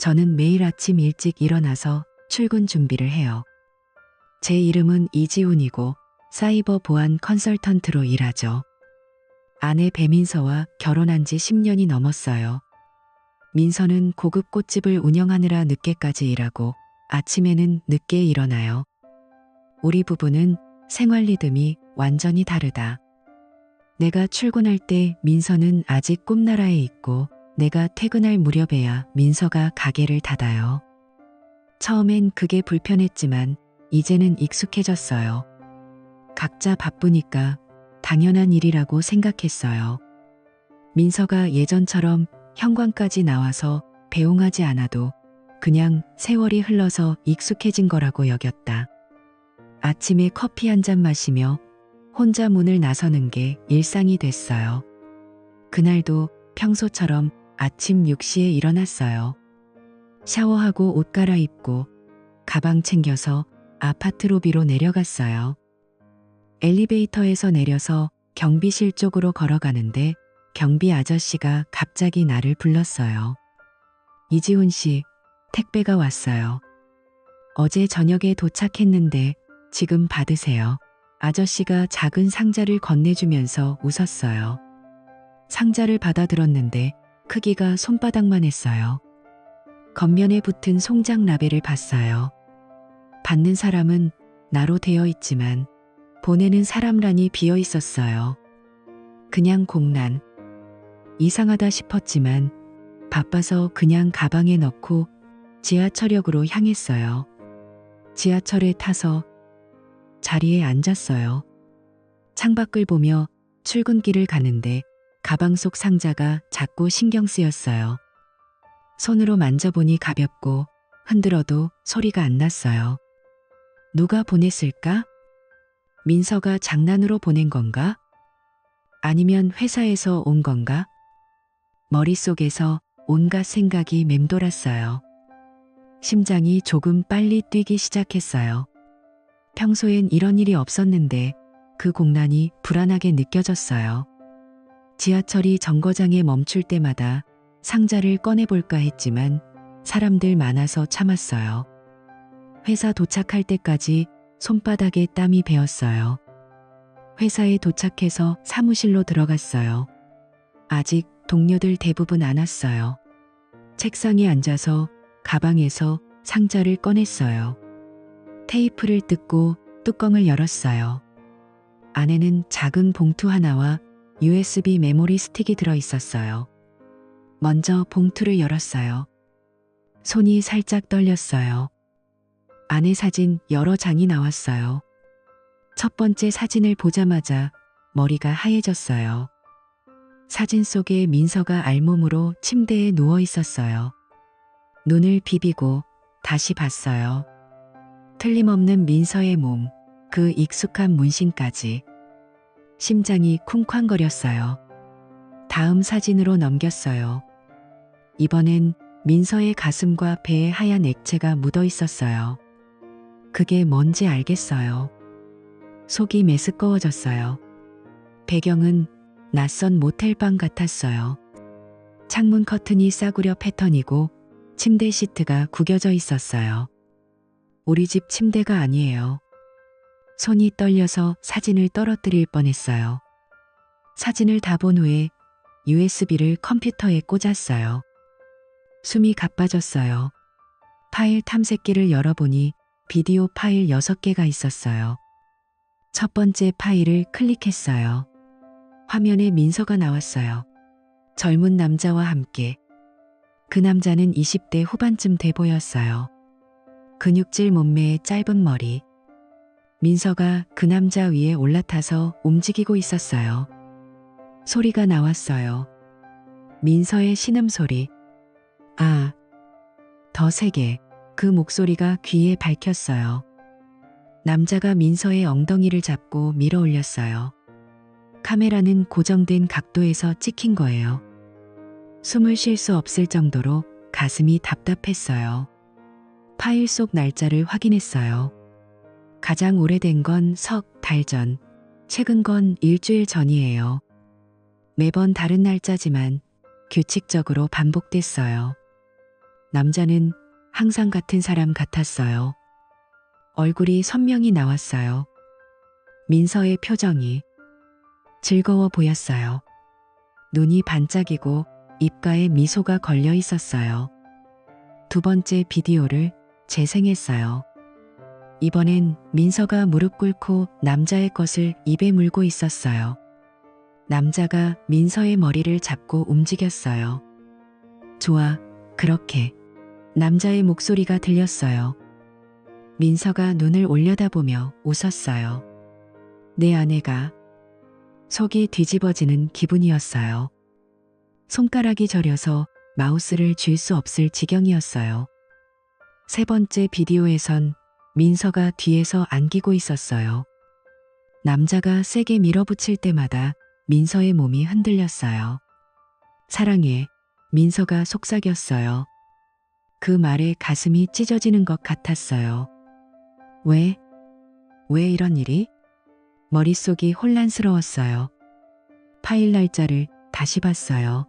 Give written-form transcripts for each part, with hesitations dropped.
저는 매일 아침 일찍 일어나서 출근 준비를 해요. 제 이름은 이지훈이고 사이버 보안 컨설턴트로 일하죠. 아내 배민서와 결혼한 지 10년이 넘었어요. 민서는 고급 꽃집을 운영하느라 늦게까지 일하고 아침에는 늦게 일어나요. 우리 부부는 생활 리듬이 완전히 다르다. 내가 출근할 때 민서는 아직 꿈나라에 있고 내가 퇴근할 무렵에야 민서가 가게를 닫아요. 처음엔 그게 불편했지만 이제는 익숙해졌어요. 각자 바쁘니까 당연한 일이라고 생각했어요. 민서가 예전처럼 현관까지 나와서 배웅하지 않아도 그냥 세월이 흘러서 익숙해진 거라고 여겼다. 아침에 커피 한 잔 마시며 혼자 문을 나서는 게 일상이 됐어요. 그날도 평소처럼 아침 6시에 일어났어요. 샤워하고 옷 갈아입고 가방 챙겨서 아파트 로비로 내려갔어요. 엘리베이터에서 내려서 경비실 쪽으로 걸어가는데 경비 아저씨가 갑자기 나를 불렀어요. 이지훈 씨, 택배가 왔어요. 어제 저녁에 도착했는데 지금 받으세요. 아저씨가 작은 상자를 건네주면서 웃었어요. 상자를 받아들었는데 크기가 손바닥만 했어요. 겉면에 붙은 송장 라벨을 봤어요. 받는 사람은 나로 되어 있지만 보내는 사람란이 비어 있었어요. 그냥 공란. 이상하다 싶었지만 바빠서 그냥 가방에 넣고 지하철역으로 향했어요. 지하철에 타서 자리에 앉았어요. 창밖을 보며 출근길을 가는데 가방 속 상자가 자꾸 신경 쓰였어요. 손으로 만져보니 가볍고 흔들어도 소리가 안 났어요. 누가 보냈을까? 민서가 장난으로 보낸 건가? 아니면 회사에서 온 건가? 머릿속에서 온갖 생각이 맴돌았어요. 심장이 조금 빨리 뛰기 시작했어요. 평소엔 이런 일이 없었는데 그 공란이 불안하게 느껴졌어요. 지하철이 정거장에 멈출 때마다 상자를 꺼내볼까 했지만 사람들 많아서 참았어요. 회사 도착할 때까지 손바닥에 땀이 배었어요. 회사에 도착해서 사무실로 들어갔어요. 아직 동료들 대부분 안 왔어요. 책상에 앉아서 가방에서 상자를 꺼냈어요. 테이프를 뜯고 뚜껑을 열었어요. 안에는 작은 봉투 하나와 USB 메모리 스틱이 들어 있었어요. 먼저 봉투를 열었어요. 손이 살짝 떨렸어요. 안에 사진 여러 장이 나왔어요. 첫 번째 사진을 보자마자 머리가 하얘졌어요. 사진 속에 민서가 알몸으로 침대에 누워 있었어요. 눈을 비비고 다시 봤어요. 틀림없는 민서의 몸, 그 익숙한 문신까지. 심장이 쿵쾅거렸어요. 다음 사진으로 넘겼어요. 이번엔 민서의 가슴과 배에 하얀 액체가 묻어 있었어요. 그게 뭔지 알겠어요. 속이 메스꺼워졌어요. 배경은 낯선 모텔방 같았어요. 창문 커튼이 싸구려 패턴이고 침대 시트가 구겨져 있었어요. 우리 집 침대가 아니에요. 손이 떨려서 사진을 떨어뜨릴 뻔했어요. 사진을 다 본 후에 USB를 컴퓨터에 꽂았어요. 숨이 가빠졌어요. 파일 탐색기를 열어보니 비디오 파일 6개가 있었어요. 첫 번째 파일을 클릭했어요. 화면에 민서가 나왔어요. 젊은 남자와 함께. 그 남자는 20대 후반쯤 돼 보였어요. 근육질 몸매에 짧은 머리. 민서가 그 남자 위에 올라타서 움직이고 있었어요. 소리가 나왔어요. 민서의 신음소리. 아, 더 세게. 그 목소리가 귀에 밝혔어요. 남자가 민서의 엉덩이를 잡고 밀어 올렸어요. 카메라는 고정된 각도에서 찍힌 거예요. 숨을 쉴 수 없을 정도로 가슴이 답답했어요. 파일 속 날짜를 확인했어요. 가장 오래된 건 석 달 전, 최근 건 일주일 전이에요. 매번 다른 날짜지만 규칙적으로 반복됐어요. 남자는 항상 같은 사람 같았어요. 얼굴이 선명히 나왔어요. 민서의 표정이 즐거워 보였어요. 눈이 반짝이고 입가에 미소가 걸려 있었어요. 두 번째 비디오를 재생했어요. 이번엔 민서가 무릎 꿇고 남자의 것을 입에 물고 있었어요. 남자가 민서의 머리를 잡고 움직였어요. 좋아, 그렇게. 남자의 목소리가 들렸어요. 민서가 눈을 올려다보며 웃었어요. 내 아내가. 속이 뒤집어지는 기분이었어요. 손가락이 저려서 마우스를 쥘 수 없을 지경이었어요. 세 번째 비디오에선 민서가 뒤에서 안기고 있었어요. 남자가 세게 밀어붙일 때마다 민서의 몸이 흔들렸어요. 사랑해. 민서가 속삭였어요. 그 말에 가슴이 찢어지는 것 같았어요. 왜 이런 일이? 머릿속이 혼란스러웠어요. 파일 날짜를 다시 봤어요.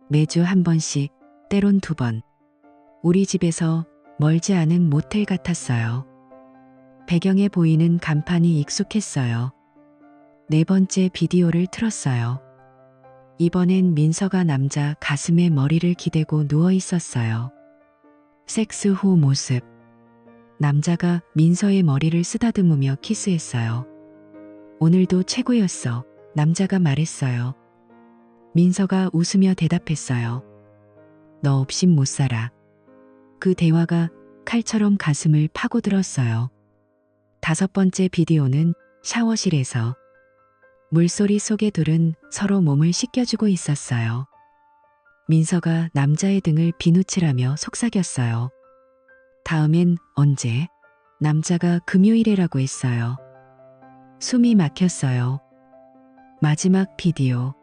매주 한 번씩, 때론 두 번. 우리 집에서 멀지 않은 모텔 같았어요. 배경에 보이는 간판이 익숙했어요. 네 번째 비디오를 틀었어요. 이번엔 민서가 남자 가슴에 머리를 기대고 누워 있었어요. 섹스 후 모습. 남자가 민서의 머리를 쓰다듬으며 키스했어요. 오늘도 최고였어. 남자가 말했어요. 민서가 웃으며 대답했어요. 너 없인 못 살아. 그 대화가 칼처럼 가슴을 파고들었어요. 다섯 번째 비디오는 샤워실에서. 물소리 속의 둘은 서로 몸을 씻겨주고 있었어요. 민서가 남자의 등을 비누칠하며 속삭였어요. 다음엔 언제? 남자가 금요일이라고 했어요. 숨이 막혔어요. 마지막 비디오.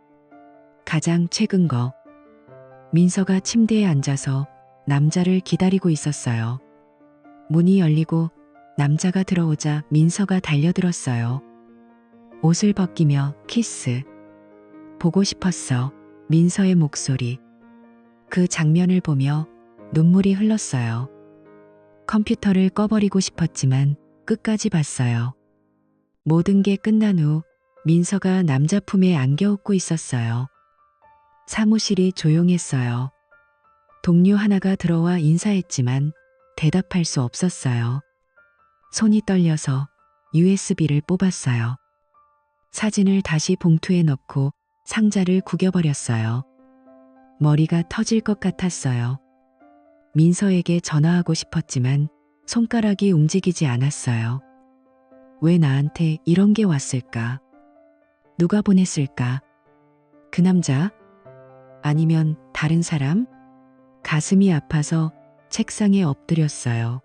가장 최근 거. 민서가 침대에 앉아서 남자를 기다리고 있었어요. 문이 열리고 남자가 들어오자 민서가 달려들었어요. 옷을 벗기며 키스. 보고 싶었어. 민서의 목소리. 그 장면을 보며 눈물이 흘렀어요. 컴퓨터를 꺼버리고 싶었지만 끝까지 봤어요. 모든 게 끝난 후 민서가 남자 품에 안겨 웃고 있었어요. 사무실이 조용했어요. 동료 하나가 들어와 인사했지만 대답할 수 없었어요. 손이 떨려서 USB를 뽑았어요. 사진을 다시 봉투에 넣고 상자를 구겨버렸어요. 머리가 터질 것 같았어요. 민서에게 전화하고 싶었지만 손가락이 움직이지 않았어요. 왜 나한테 이런 게 왔을까? 누가 보냈을까? 그 남자? 아니면 다른 사람? 가슴이 아파서 책상에 엎드렸어요.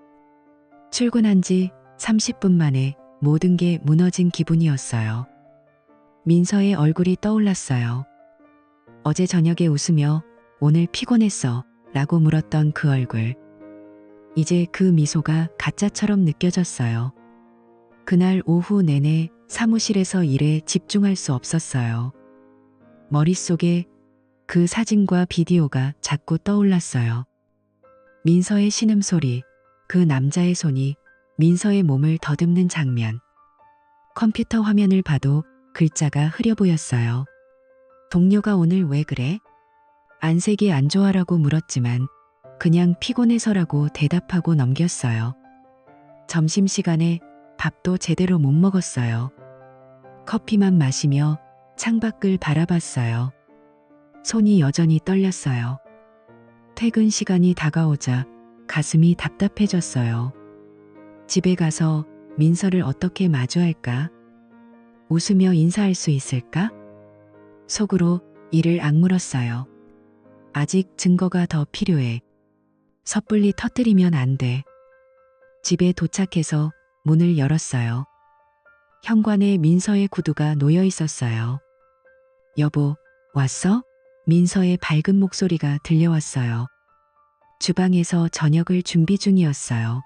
출근한 지 30분 만에 모든 게 무너진 기분이었어요. 민서의 얼굴이 떠올랐어요. 어제 저녁에 웃으며 오늘 피곤했어 라고 물었던 그 얼굴. 이제 그 미소가 가짜처럼 느껴졌어요. 그날 오후 내내 사무실에서 일에 집중할 수 없었어요. 머릿속에 그 사진과 비디오가 자꾸 떠올랐어요. 민서의 신음소리, 그 남자의 손이 민서의 몸을 더듬는 장면. 컴퓨터 화면을 봐도 글자가 흐려 보였어요. 동료가 오늘 왜 그래? 안색이 안 좋아라고 물었지만 그냥 피곤해서라고 대답하고 넘겼어요. 점심시간에 밥도 제대로 못 먹었어요. 커피만 마시며 창밖을 바라봤어요. 손이 여전히 떨렸어요. 퇴근 시간이 다가오자 가슴이 답답해졌어요. 집에 가서 민서를 어떻게 마주할까? 웃으며 인사할 수 있을까? 속으로 이를 악물었어요. 아직 증거가 더 필요해. 섣불리 터뜨리면 안 돼. 집에 도착해서 문을 열었어요. 현관에 민서의 구두가 놓여 있었어요. 여보, 왔어? 민서의 밝은 목소리가 들려왔어요. 주방에서 저녁을 준비 중이었어요.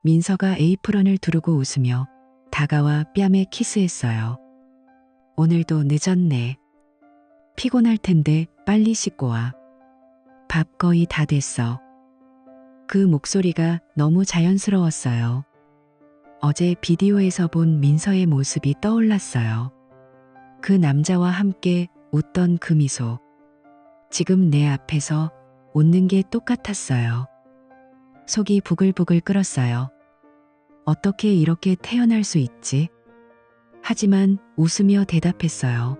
민서가 에이프런을 두르고 웃으며 다가와 뺨에 키스했어요. 오늘도 늦었네. 피곤할 텐데 빨리 씻고 와. 밥 거의 다 됐어. 그 목소리가 너무 자연스러웠어요. 어제 비디오에서 본 민서의 모습이 떠올랐어요. 그 남자와 함께 웃던 그 미소. 지금 내 앞에서 웃는 게 똑같았어요. 속이 부글부글 끓었어요. 어떻게 이렇게 태어날 수 있지? 하지만 웃으며 대답했어요.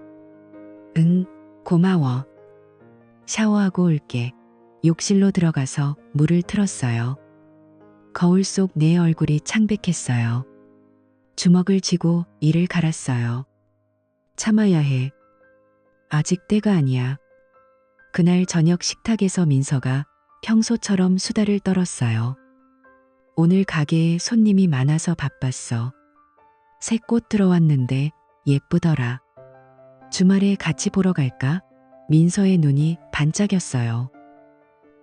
응, 고마워. 샤워하고 올게. 욕실로 들어가서 물을 틀었어요. 거울 속 내 얼굴이 창백했어요. 주먹을 쥐고 이를 갈았어요. 참아야 해. 아직 때가 아니야. 그날 저녁 식탁에서 민서가 평소처럼 수다를 떨었어요. 오늘 가게에 손님이 많아서 바빴어. 새 꽃 들어왔는데 예쁘더라. 주말에 같이 보러 갈까? 민서의 눈이 반짝였어요.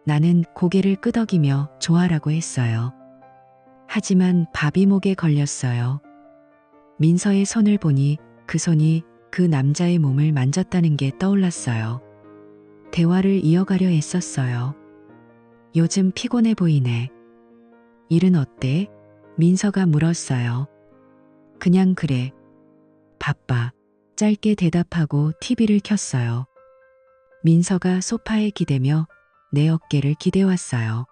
나는 고개를 끄덕이며 좋아라고 했어요. 하지만 밥이 목에 걸렸어요. 민서의 손을 보니 그 손이 그 남자의 몸을 만졌다는 게 떠올랐어요. 대화를 이어가려 애썼어요. 요즘 피곤해 보이네. 일은 어때? 민서가 물었어요. 그냥 그래. 바빠. 짧게 대답하고 TV를 켰어요. 민서가 소파에 기대며 내 어깨를 기대왔어요.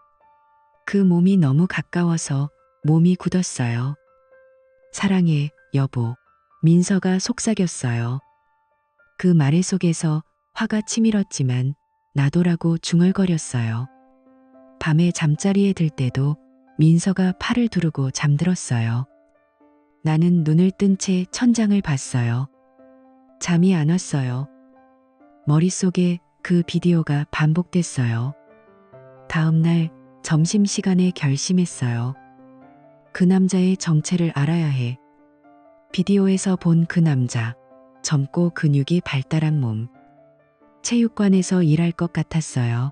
그 몸이 너무 가까워서 몸이 굳었어요. 사랑해, 여보. 민서가 속삭였어요. 그 말 속에서 화가 치밀었지만 나도라고 중얼거렸어요. 밤에 잠자리에 들 때도 민서가 팔을 두르고 잠들었어요. 나는 눈을 뜬 채 천장을 봤어요. 잠이 안 왔어요. 머릿속에 그 비디오가 반복됐어요. 다음 날 점심시간에 결심했어요. 그 남자의 정체를 알아야 해. 비디오에서 본 그 남자, 젊고 근육이 발달한 몸. 체육관에서 일할 것 같았어요.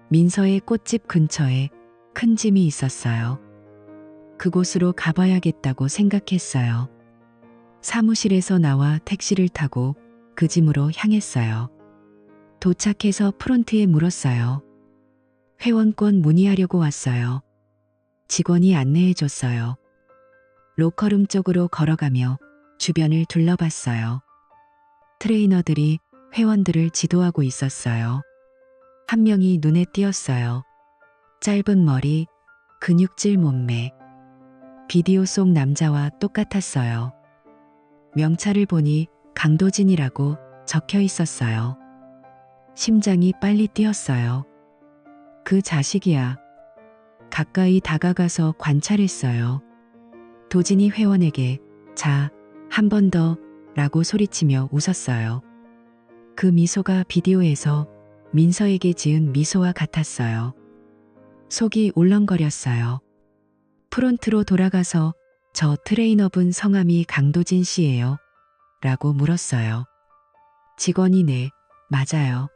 민서의 꽃집 근처에 큰 짐이 있었어요. 그곳으로 가봐야겠다고 생각했어요. 사무실에서 나와 택시를 타고 그 짐으로 향했어요. 도착해서 프론트에 물었어요. 회원권 문의하려고 왔어요. 직원이 안내해줬어요. 로커룸 쪽으로 걸어가며 주변을 둘러봤어요. 트레이너들이 회원들을 지도하고 있었어요. 한 명이 눈에 띄었어요. 짧은 머리, 근육질 몸매. 비디오 속 남자와 똑같았어요. 명찰을 보니 강도진이라고 적혀 있었어요. 심장이 빨리 뛰었어요. 그 자식이야. 가까이 다가가서 관찰했어요. 도진이 회원에게 자, 한 번 더 라고 소리치며 웃었어요. 그 미소가 비디오에서 민서에게 지은 미소와 같았어요. 속이 울렁거렸어요. 프론트로 돌아가서 저 트레이너분 성함이 강도진 씨예요? 라고 물었어요. 직원이 네, 맞아요.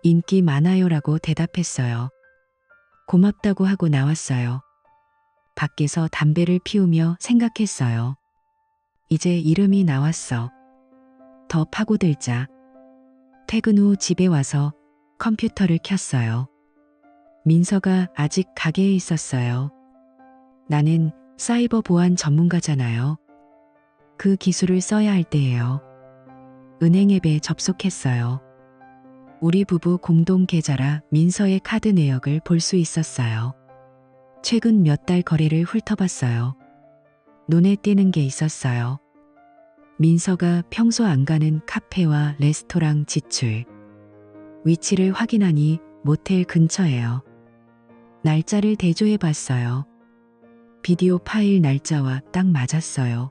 인기 많아요 라고 대답했어요. 고맙다고 하고 나왔어요. 밖에서 담배를 피우며 생각했어요. 이제 이름이 나왔어. 더 파고들자. 퇴근 후 집에 와서 컴퓨터를 켰어요. 민서가 아직 가게에 있었어요. 나는 사이버 보안 전문가잖아요. 그 기술을 써야 할 때예요. 은행 앱에 접속했어요. 우리 부부 공동 계좌라 민서의 카드 내역을 볼 수 있었어요. 최근 몇 달 거래를 훑어봤어요. 눈에 띄는 게 있었어요. 민서가 평소 안 가는 카페와 레스토랑 지출. 위치를 확인하니 모텔 근처예요. 날짜를 대조해 봤어요. 비디오 파일 날짜와 딱 맞았어요.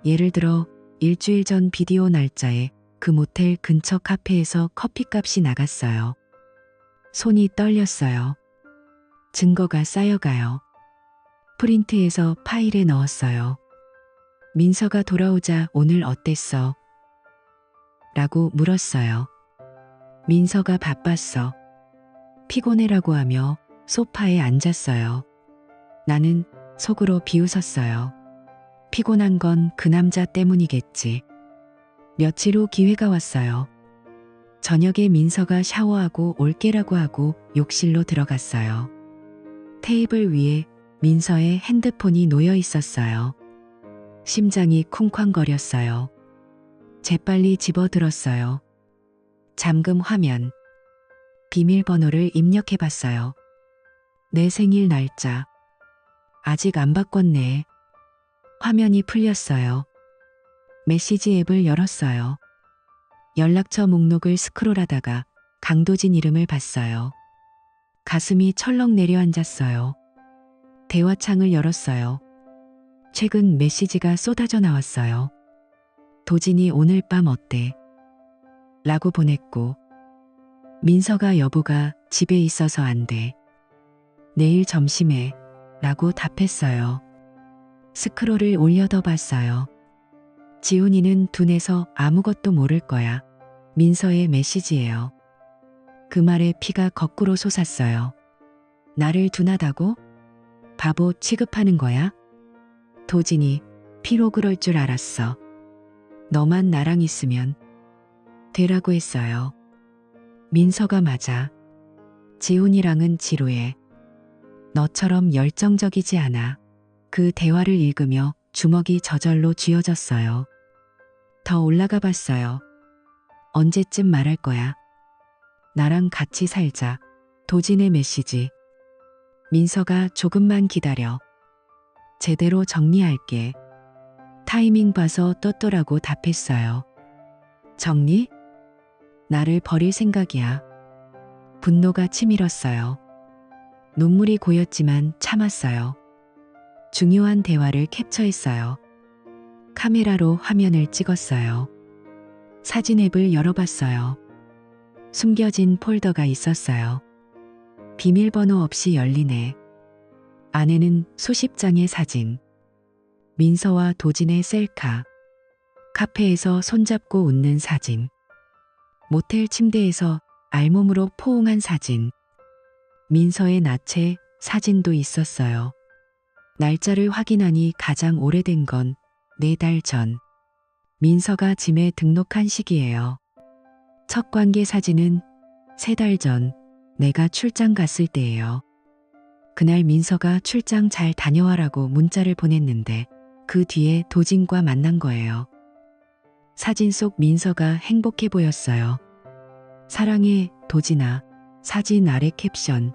예를 들어 일주일 전 비디오 날짜에 그 모텔 근처 카페에서 커피값이 나갔어요. 손이 떨렸어요. 증거가 쌓여가요. 프린트해서 파일에 넣었어요. 민서가 돌아오자 오늘 어땠어? 라고 물었어요. 민서가 바빴어. 피곤해라고 하며 소파에 앉았어요. 나는 속으로 비웃었어요. 피곤한 건 그 남자 때문이겠지. 며칠 후 기회가 왔어요. 저녁에 민서가 샤워하고 올게라고 하고 욕실로 들어갔어요. 테이블 위에 민서의 핸드폰이 놓여 있었어요. 심장이 쿵쾅거렸어요. 재빨리 집어들었어요. 잠금 화면. 비밀번호를 입력해봤어요. 내 생일 날짜. 아직 안 바꿨네. 화면이 풀렸어요. 메시지 앱을 열었어요. 연락처 목록을 스크롤하다가 강도진 이름을 봤어요. 가슴이 철렁 내려앉았어요. 대화창을 열었어요. 최근 메시지가 쏟아져 나왔어요. 도진이 오늘 밤 어때? 라고 보냈고, 민서가 여보가 집에 있어서 안 돼. 내일 점심에 라고 답했어요. 스크롤을 올려더 봤어요. 지훈이는 둔해서 아무것도 모를 거야. 민서의 메시지예요. 그 말에 피가 거꾸로 솟았어요. 나를 둔하다고? 바보 취급하는 거야? 도진이 피로 그럴 줄 알았어. 너만 나랑 있으면 되라고 했어요. 민서가 맞아. 지훈이랑은 지루해. 너처럼 열정적이지 않아. 그 대화를 읽으며 주먹이 저절로 쥐어졌어요. 더 올라가 봤어요. 언제쯤 말할 거야? 나랑 같이 살자. 도진의 메시지. 민서가 조금만 기다려. 제대로 정리할게. 타이밍 봐서 떴더라고 답했어요. 정리? 나를 버릴 생각이야. 분노가 치밀었어요. 눈물이 고였지만 참았어요. 중요한 대화를 캡처했어요. 카메라로 화면을 찍었어요. 사진 앱을 열어봤어요. 숨겨진 폴더가 있었어요. 비밀번호 없이 열리네. 안에는 수십 장의 사진. 민서와 도진의 셀카. 카페에서 손잡고 웃는 사진. 모텔 침대에서 알몸으로 포옹한 사진. 민서의 나체 사진도 있었어요. 날짜를 확인하니 가장 오래된 건 4달 전. 민서가 짐에 등록한 시기예요. 첫 관계 사진은 3달 전 내가 출장 갔을 때예요. 그날 민서가 출장 잘 다녀와라고 문자를 보냈는데 그 뒤에 도진과 만난 거예요. 사진 속 민서가 행복해 보였어요. 사랑해, 도진아. 사진 아래 캡션.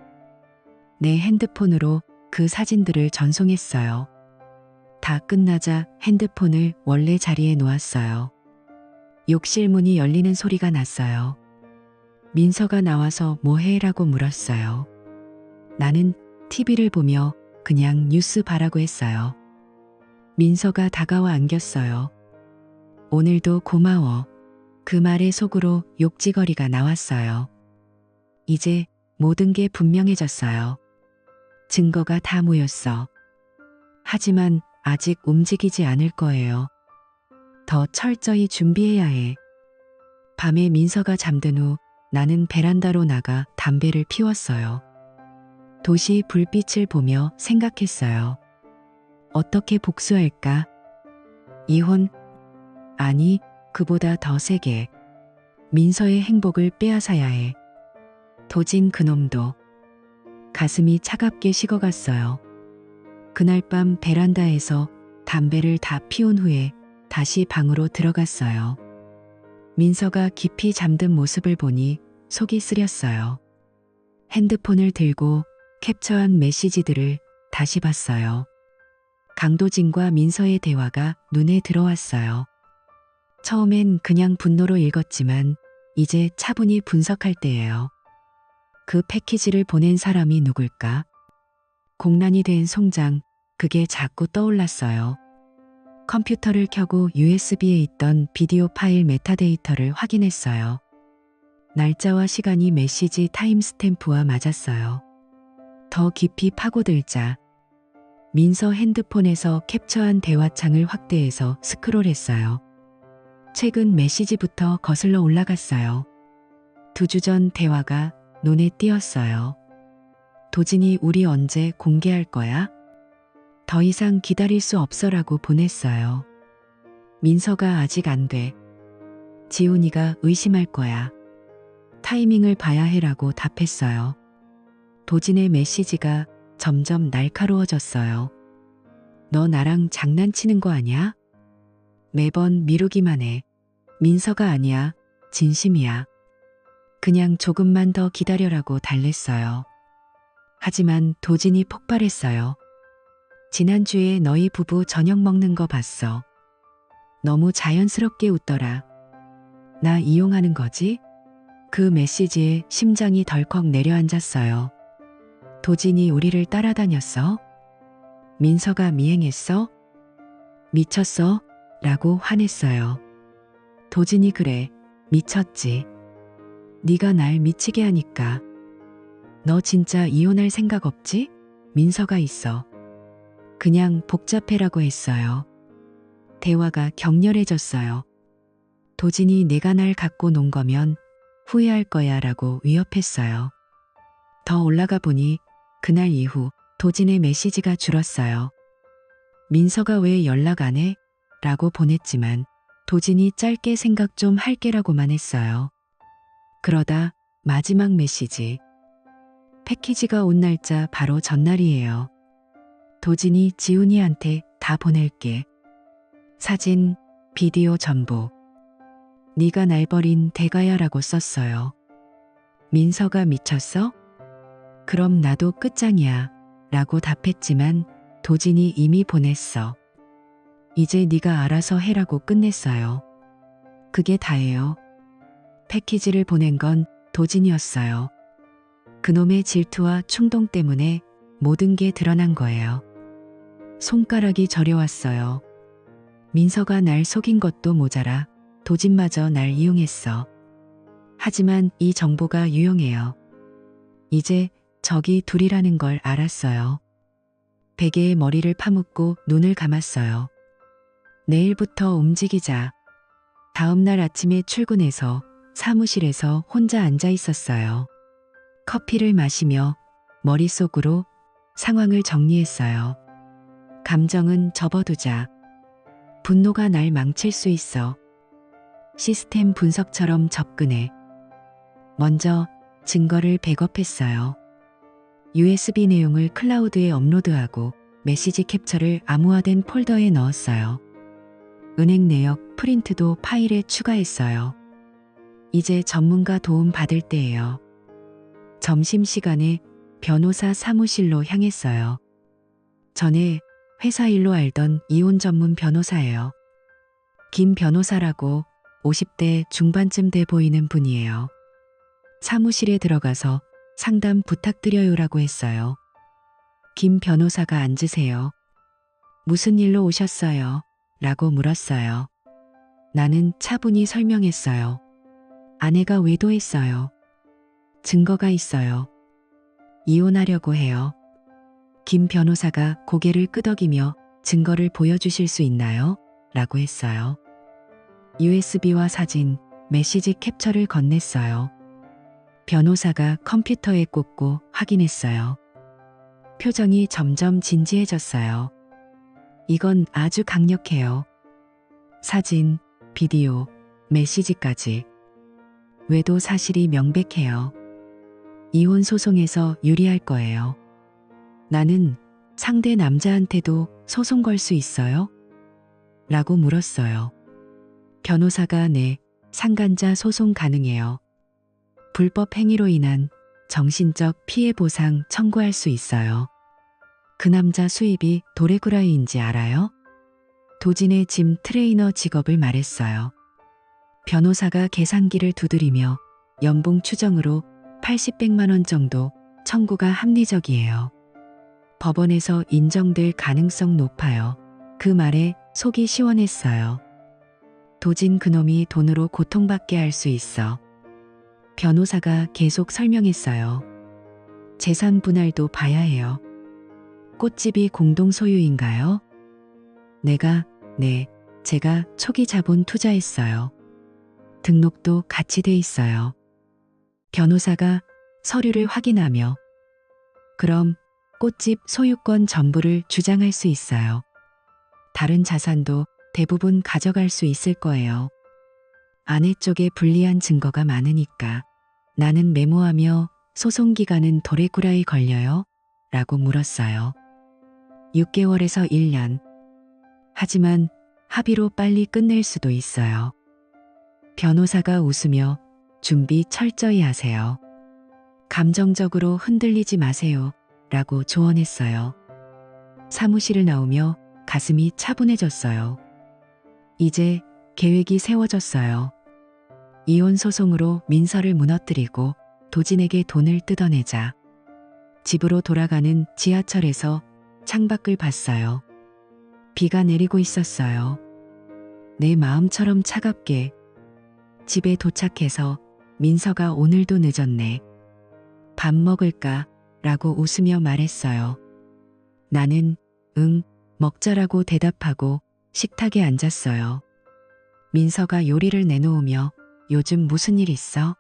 내 핸드폰으로 그 사진들을 전송했어요. 다 끝나자 핸드폰을 원래 자리에 놓았어요. 욕실 문이 열리는 소리가 났어요. 민서가 나와서 뭐해? 라고 물었어요. 나는 TV를 보며 그냥 뉴스 봐라고 했어요. 민서가 다가와 안겼어요. 오늘도 고마워. 그 말에 속으로 욕지거리가 나왔어요. 이제 모든 게 분명해졌어요. 증거가 다 모였어. 하지만 아직 움직이지 않을 거예요. 더 철저히 준비해야 해. 밤에 민서가 잠든 후 나는 베란다로 나가 담배를 피웠어요. 도시 불빛을 보며 생각했어요. 어떻게 복수할까? 이혼? 아니, 그보다 더 세게. 민서의 행복을 빼앗아야 해. 도진 그놈도. 가슴이 차갑게 식어갔어요. 그날 밤 베란다에서 담배를 다 피운 후에 다시 방으로 들어갔어요. 민서가 깊이 잠든 모습을 보니 속이 쓰렸어요. 핸드폰을 들고 캡처한 메시지들을 다시 봤어요. 강도진과 민서의 대화가 눈에 들어왔어요. 처음엔 그냥 분노로 읽었지만 이제 차분히 분석할 때예요. 그 패키지를 보낸 사람이 누굴까? 공란이 된 송장, 그게 자꾸 떠올랐어요. 컴퓨터를 켜고 USB에 있던 비디오 파일 메타데이터를 확인했어요. 날짜와 시간이 메시지 타임스탬프와 맞았어요. 더 깊이 파고들자. 민서 핸드폰에서 캡처한 대화창을 확대해서 스크롤했어요. 최근 메시지부터 거슬러 올라갔어요. 2주 전 대화가 눈에 띄었어요. 도진이 우리 언제 공개할 거야? 더 이상 기다릴 수 없어라고 보냈어요. 민서가 아직 안 돼. 지훈이가 의심할 거야. 타이밍을 봐야 해라고 답했어요. 도진의 메시지가 점점 날카로워졌어요. 너 나랑 장난치는 거 아니야? 매번 미루기만 해. 민서가 아니야. 진심이야. 그냥 조금만 더 기다려라고 달랬어요. 하지만 도진이 폭발했어요. 지난주에 너희 부부 저녁 먹는 거 봤어. 너무 자연스럽게 웃더라. 나 이용하는 거지? 그 메시지에 심장이 덜컥 내려앉았어요. 도진이 우리를 따라다녔어? 민서가 미행했어? 미쳤어? 라고 화냈어요. 도진이 그래. 미쳤지. 네가 날 미치게 하니까. 너 진짜 이혼할 생각 없지? 민서가 있어. 그냥 복잡해라고 했어요. 대화가 격렬해졌어요. 도진이 내가 날 갖고 논 거면 후회할 거야 라고 위협했어요. 더 올라가 보니 그날 이후 도진의 메시지가 줄었어요. 민서가 왜 연락 안 해? 라고 보냈지만 도진이 짧게 생각 좀 할게라고만 했어요. 그러다 마지막 메시지. 패키지가 온 날짜 바로 전날이에요. 도진이 지훈이한테 다 보낼게. 사진, 비디오 전부. 네가 날 버린 대가야라고 썼어요. 민서가 미쳤어? 그럼 나도 끝장이야 라고 답했지만 도진이 이미 보냈어. 이제 네가 알아서 해라고 끝냈어요. 그게 다예요. 패키지를 보낸 건 도진이었어요. 그놈의 질투와 충동 때문에 모든 게 드러난 거예요. 손가락이 저려왔어요. 민서가 날 속인 것도 모자라 도진마저 날 이용했어. 하지만 이 정보가 유용해요. 이제 적이 둘이라는 걸 알았어요. 베개에 머리를 파묻고 눈을 감았어요. 내일부터 움직이자. 다음날 아침에 출근해서 사무실에서 혼자 앉아 있었어요. 커피를 마시며 머릿속으로 상황을 정리했어요. 감정은 접어두자. 분노가 날 망칠 수 있어. 시스템 분석처럼 접근해. 먼저 증거를 백업했어요. USB 내용을 클라우드에 업로드하고 메시지 캡처를 암호화된 폴더에 넣었어요. 은행 내역 프린트도 파일에 추가했어요. 이제 전문가 도움 받을 때예요. 점심시간에 변호사 사무실로 향했어요. 전에 회사 일로 알던 이혼 전문 변호사예요. 김 변호사라고 50대 중반쯤 돼 보이는 분이에요. 사무실에 들어가서 상담 부탁드려요라고 했어요. 김 변호사가 앉으세요. 무슨 일로 오셨어요? 라고 물었어요. 나는 차분히 설명했어요. 아내가 외도했어요. 증거가 있어요. 이혼하려고 해요. 김 변호사가 고개를 끄덕이며 증거를 보여주실 수 있나요? 라고 했어요. USB와 사진, 메시지 캡처를 건넸어요. 변호사가 컴퓨터에 꽂고 확인했어요. 표정이 점점 진지해졌어요. 이건 아주 강력해요. 사진, 비디오, 메시지까지. 외도 사실이 명백해요. 이혼 소송에서 유리할 거예요. 나는 상대 남자한테도 소송 걸 수 있어요? 라고 물었어요. 변호사가 네, 상간자 소송 가능해요. 불법 행위로 인한 정신적 피해 보상 청구할 수 있어요. 그 남자 수입이 도레구라이인지 알아요? 도진의 짐 트레이너 직업을 말했어요. 변호사가 계산기를 두드리며 연봉 추정으로 80-100만 원 정도 청구가 합리적이에요. 법원에서 인정될 가능성 높아요. 그 말에 속이 시원했어요. 도진 그놈이 돈으로 고통받게 할 수 있어. 변호사가 계속 설명했어요. 재산 분할도 봐야 해요. 꽃집이 공동 소유인가요? 네, 제가 초기 자본 투자했어요. 등록도 같이 돼 있어요. 변호사가 서류를 확인하며 그럼 꽃집 소유권 전부를 주장할 수 있어요. 다른 자산도 대부분 가져갈 수 있을 거예요. 아내 쪽에 불리한 증거가 많으니까. 나는 메모하며 소송 기간은 도레구라이 걸려요? 라고 물었어요. 6개월에서 1년. 하지만 합의로 빨리 끝낼 수도 있어요. 변호사가 웃으며 준비 철저히 하세요. 감정적으로 흔들리지 마세요. 라고 조언했어요. 사무실을 나오며 가슴이 차분해졌어요. 이제 계획이 세워졌어요. 이혼 소송으로 민서를 무너뜨리고 도진에게 돈을 뜯어내자. 집으로 돌아가는 지하철에서 창밖을 봤어요. 비가 내리고 있었어요. 내 마음처럼 차갑게. 집에 도착해서 민서가 오늘도 늦었네. 밥 먹을까? 라고 웃으며 말했어요. 나는 응, 먹자라고 대답하고 식탁에 앉았어요. 민서가 요리를 내놓으며 요즘 무슨 일 있어?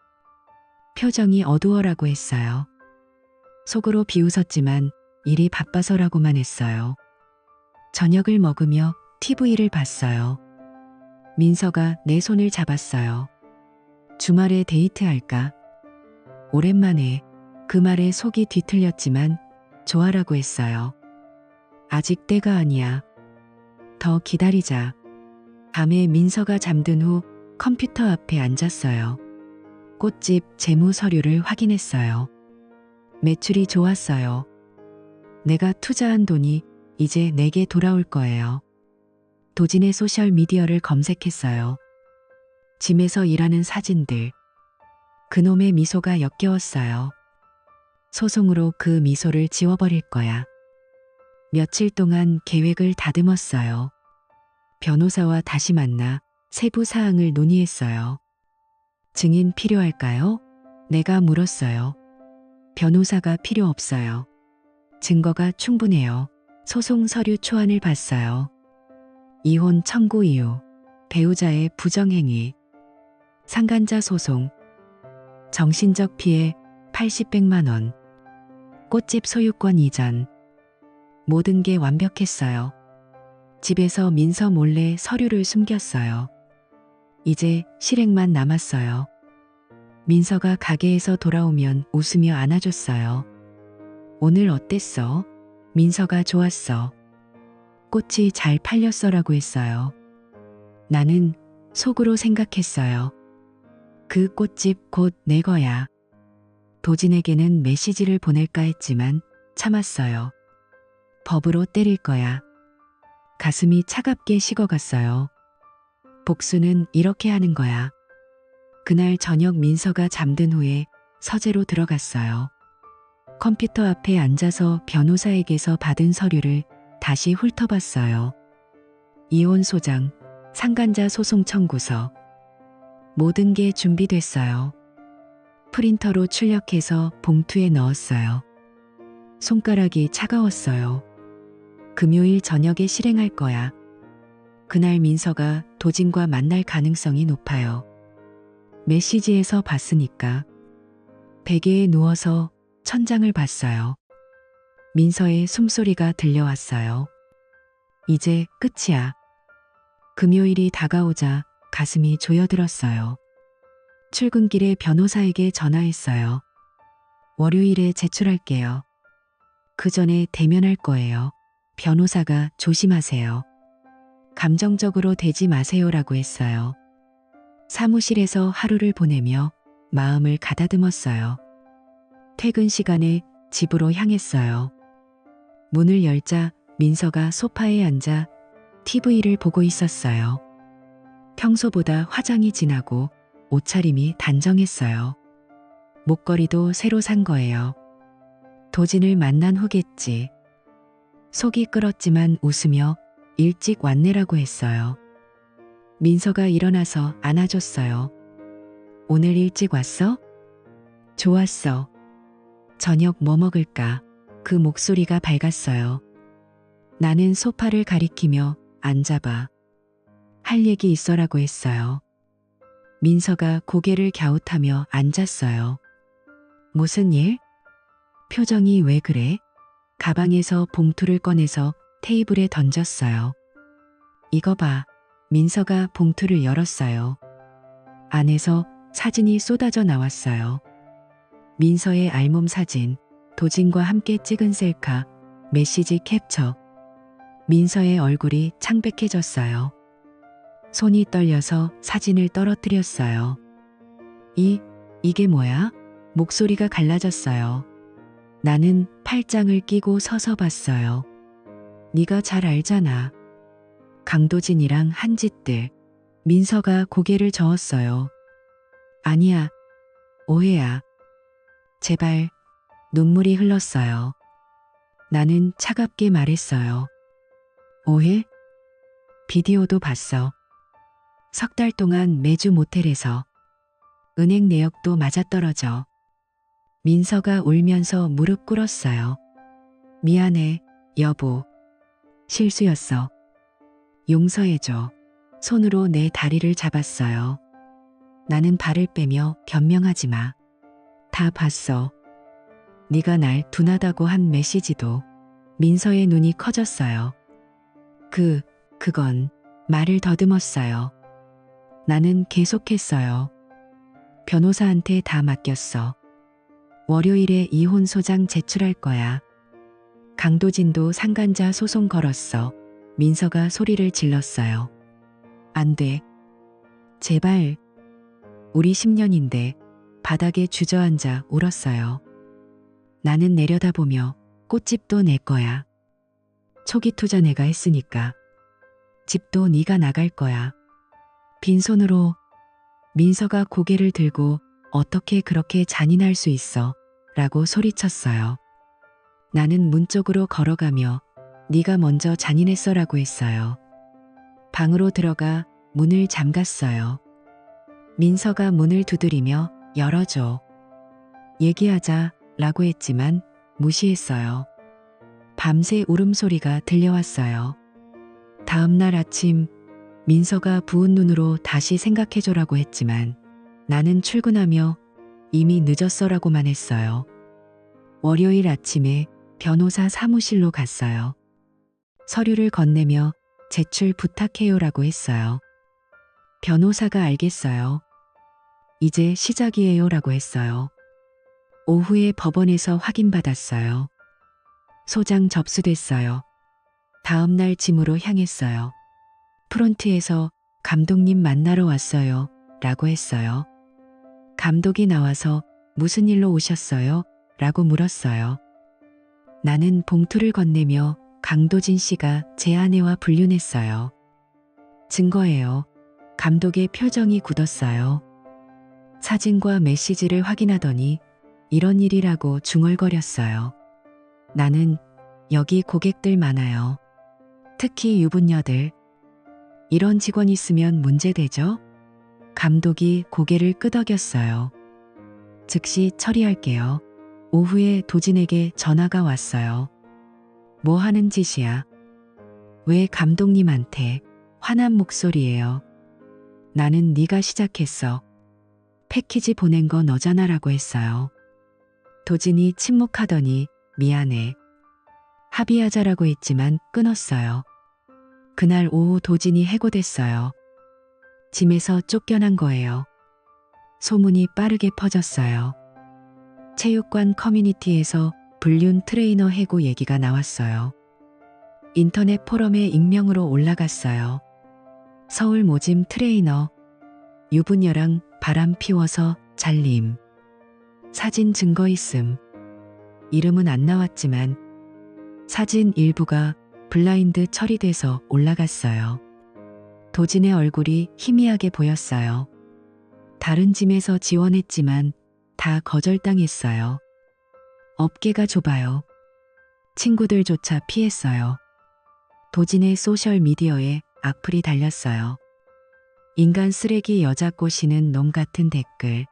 표정이 어두워라고 했어요. 속으로 비웃었지만 일이 바빠서라고만 했어요. 저녁을 먹으며 TV를 봤어요. 민서가 내 손을 잡았어요. 주말에 데이트할까? 오랜만에. 그 말에 속이 뒤틀렸지만 좋아라고 했어요. 아직 때가 아니야. 더 기다리자. 밤에 민서가 잠든 후 컴퓨터 앞에 앉았어요. 꽃집 재무 서류를 확인했어요. 매출이 좋았어요. 내가 투자한 돈이 이제 내게 돌아올 거예요. 도진의 소셜미디어를 검색했어요. 짐에서 일하는 사진들. 그놈의 미소가 역겨웠어요. 소송으로 그 미소를 지워버릴 거야. 며칠 동안 계획을 다듬었어요. 변호사와 다시 만나 세부 사항을 논의했어요. 증인 필요할까요? 내가 물었어요. 변호사가 필요 없어요. 증거가 충분해요. 소송 서류 초안을 봤어요. 이혼 청구 이유, 배우자의 부정행위, 상간자 소송, 정신적 피해 80-100만 원, 꽃집 소유권 이전. 모든 게 완벽했어요. 집에서 민서 몰래 서류를 숨겼어요. 이제 실행만 남았어요. 민서가 가게에서 돌아오면 웃으며 안아줬어요. 오늘 어땠어? 민서가 좋았어. 꽃이 잘 팔렸어라고 했어요. 나는 속으로 생각했어요. 그 꽃집 곧 내 거야. 도진에게는 메시지를 보낼까 했지만 참았어요. 법으로 때릴 거야. 가슴이 차갑게 식어갔어요. 복수는 이렇게 하는 거야. 그날 저녁 민서가 잠든 후에 서재로 들어갔어요. 컴퓨터 앞에 앉아서 변호사에게서 받은 서류를 다시 훑어봤어요. 이혼 소장, 상간자 소송 청구서. 모든 게 준비됐어요. 프린터로 출력해서 봉투에 넣었어요. 손가락이 차가웠어요. 금요일 저녁에 실행할 거야. 그날 민서가 도진과 만날 가능성이 높아요. 메시지에서 봤으니까. 베개에 누워서 천장을 봤어요. 민서의 숨소리가 들려왔어요. 이제 끝이야. 금요일이 다가오자 가슴이 조여들었어요. 출근길에 변호사에게 전화했어요. 월요일에 제출할게요. 그 전에 대면할 거예요. 변호사가 조심하세요. 감정적으로 대지 마세요라고 했어요. 사무실에서 하루를 보내며 마음을 가다듬었어요. 퇴근 시간에 집으로 향했어요. 문을 열자 민서가 소파에 앉아 TV를 보고 있었어요. 평소보다 화장이 진하고 옷차림이 단정했어요. 목걸이도 새로 산 거예요. 도진을 만난 후겠지. 속이 끓었지만 웃으며 일찍 왔네라고 했어요. 민서가 일어나서 안아줬어요. 오늘 일찍 왔어? 좋았어. 저녁 뭐 먹을까? 그 목소리가 밝았어요. 나는 소파를 가리키며 앉아봐. 할 얘기 있어라고 했어요. 민서가 고개를 갸웃하며 앉았어요. 무슨 일? 표정이 왜 그래? 가방에서 봉투를 꺼내서 테이블에 던졌어요. 이거 봐. 민서가 봉투를 열었어요. 안에서 사진이 쏟아져 나왔어요. 민서의 알몸 사진, 도진과 함께 찍은 셀카, 메시지 캡처. 민서의 얼굴이 창백해졌어요. 손이 떨려서 사진을 떨어뜨렸어요. 이게 뭐야? 목소리가 갈라졌어요. 나는 팔짱을 끼고 서서 봤어요. 네가 잘 알잖아. 강도진이랑 한 짓들. 민서가 고개를 저었어요. 아니야. 오해야. 제발. 눈물이 흘렀어요. 나는 차갑게 말했어요. 오해? 비디오도 봤어. 석 달 동안 매주 모텔에서. 은행 내역도 맞아떨어져. 민서가 울면서 무릎 꿇었어요. 미안해, 여보. 실수였어. 용서해줘. 손으로 내 다리를 잡았어요. 나는 발을 빼며 변명하지 마. 다 봤어. 네가 날 둔하다고 한 메시지도. 민서의 눈이 커졌어요. 그건 말을 더듬었어요. 나는 계속했어요. 변호사한테 다 맡겼어. 월요일에 이혼 소장 제출할 거야. 강도진도 상간자 소송 걸었어. 민서가 소리를 질렀어요. 안 돼. 제발. 우리 10년인데 바닥에 주저앉아 울었어요. 나는 내려다보며 꽃집도 내 거야. 초기 투자 내가 했으니까. 집도 네가 나갈 거야. 빈손으로. 민서가 고개를 들고 어떻게 그렇게 잔인할 수 있어? 라고 소리쳤어요. 나는 문 쪽으로 걸어가며 네가 먼저 잔인했어 라고 했어요. 방으로 들어가 문을 잠갔어요. 민서가 문을 두드리며 열어줘. 얘기하자 라고 했지만 무시했어요. 밤새 울음소리가 들려왔어요. 다음 날 아침 민서가 부은 눈으로 다시 생각해줘라고 했지만 나는 출근하며 이미 늦었어라고만 했어요. 월요일 아침에 변호사 사무실로 갔어요. 서류를 건네며 제출 부탁해요라고 했어요. 변호사가 알겠어요. 이제 시작이에요라고 했어요. 오후에 법원에서 확인받았어요. 소장 접수됐어요. 다음 날 짐으로 향했어요. 프론트에서 감독님 만나러 왔어요. 라고 했어요. 감독이 나와서 무슨 일로 오셨어요? 라고 물었어요. 나는 봉투를 건네며 강도진 씨가 제 아내와 불륜했어요. 증거예요. 감독의 표정이 굳었어요. 사진과 메시지를 확인하더니 이런 일이라고 중얼거렸어요. 나는 여기 고객들 많아요. 특히 유부녀들. 이런 직원 있으면 문제되죠? 감독이 고개를 끄덕였어요. 즉시 처리할게요. 오후에 도진에게 전화가 왔어요. 뭐 하는 짓이야? 왜 감독님한테? 화난 목소리예요. 나는 네가 시작했어. 패키지 보낸 거 너잖아 라고 했어요. 도진이 침묵하더니 미안해. 합의하자라고 했지만 끊었어요. 그날 오후 도진이 해고됐어요. 짐에서 쫓겨난 거예요. 소문이 빠르게 퍼졌어요. 체육관 커뮤니티에서 불륜 트레이너 해고 얘기가 나왔어요. 인터넷 포럼에 익명으로 올라갔어요. 서울 모짐 트레이너. 유부녀랑 바람 피워서 잘림. 사진 증거 있음. 이름은 안 나왔지만 사진 일부가 블라인드 처리돼서 올라갔어요. 도진의 얼굴이 희미하게 보였어요. 다른 짐에서 지원했지만 다 거절당했어요. 업계가 좁아요. 친구들조차 피했어요. 도진의 소셜미디어에 악플이 달렸어요. 인간 쓰레기 여자 꼬시는 놈 같은 댓글.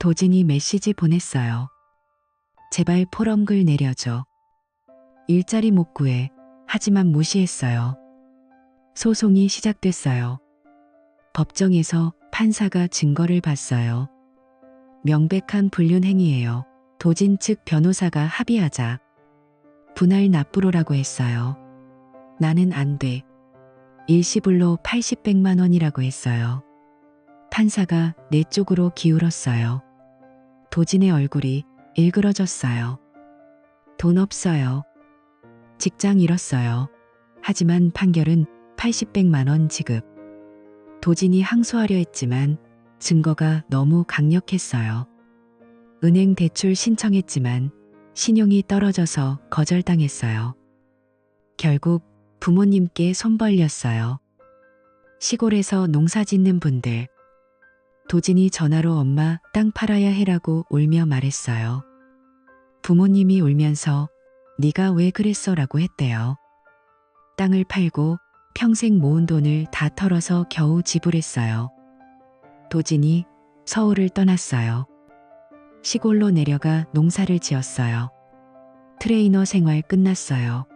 도진이 메시지 보냈어요. 제발 포럼글 내려줘. 일자리 못 구해. 하지만 무시했어요. 소송이 시작됐어요. 법정에서 판사가 증거를 봤어요. 명백한 불륜 행위예요. 도진 측 변호사가 합의하자. 분할 납부로라고 했어요. 나는 안 돼. 일시불로 80-100만 원이라고 했어요. 판사가 내 쪽으로 기울었어요. 도진의 얼굴이 일그러졌어요. 돈 없어요. 직장 잃었어요. 하지만 판결은 80-100만 원 지급. 도진이 항소하려 했지만 증거가 너무 강력했어요. 은행 대출 신청했지만 신용이 떨어져서 거절당했어요. 결국 부모님께 손 벌렸어요. 시골에서 농사 짓는 분들. 도진이 전화로 엄마 땅 팔아야 해라고 울며 말했어요. 부모님이 울면서 네가 왜 그랬어 라고 했대요. 땅을 팔고 평생 모은 돈을 다 털어서 겨우 지불했어요. 도진이 서울을 떠났어요. 시골로 내려가 농사를 지었어요. 트레이너 생활 끝났어요.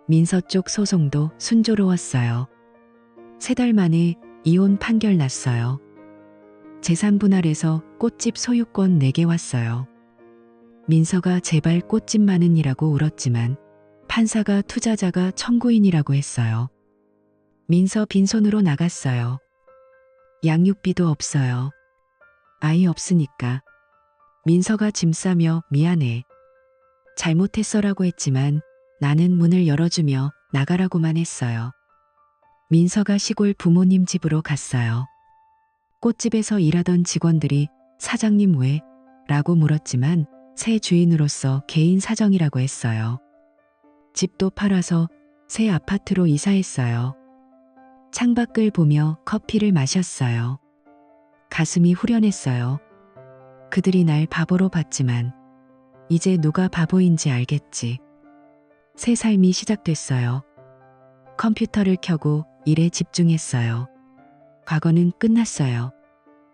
민서 쪽 소송도 순조로웠어요. 3달 만에 이혼 판결 났어요. 재산 분할해서 꽃집 소유권 내게 왔어요. 민서가 제발 꽃집만은 이라고 울었지만 판사가 투자자가 청구인이라고 했어요. 민서 빈손으로 나갔어요. 양육비도 없어요. 아이 없으니까. 민서가 짐 싸며 미안해. 잘못했어라고 했지만 나는 문을 열어주며 나가라고만 했어요. 민서가 시골 부모님 집으로 갔어요. 꽃집에서 일하던 직원들이 사장님 왜? 라고 물었지만 새 주인으로서 개인 사정이라고 했어요. 집도 팔아서 새 아파트로 이사했어요. 창밖을 보며 커피를 마셨어요. 가슴이 후련했어요. 그들이 날 바보로 봤지만 이제 누가 바보인지 알겠지. 새 삶이 시작됐어요. 컴퓨터를 켜고 일에 집중했어요. 과거는 끝났어요.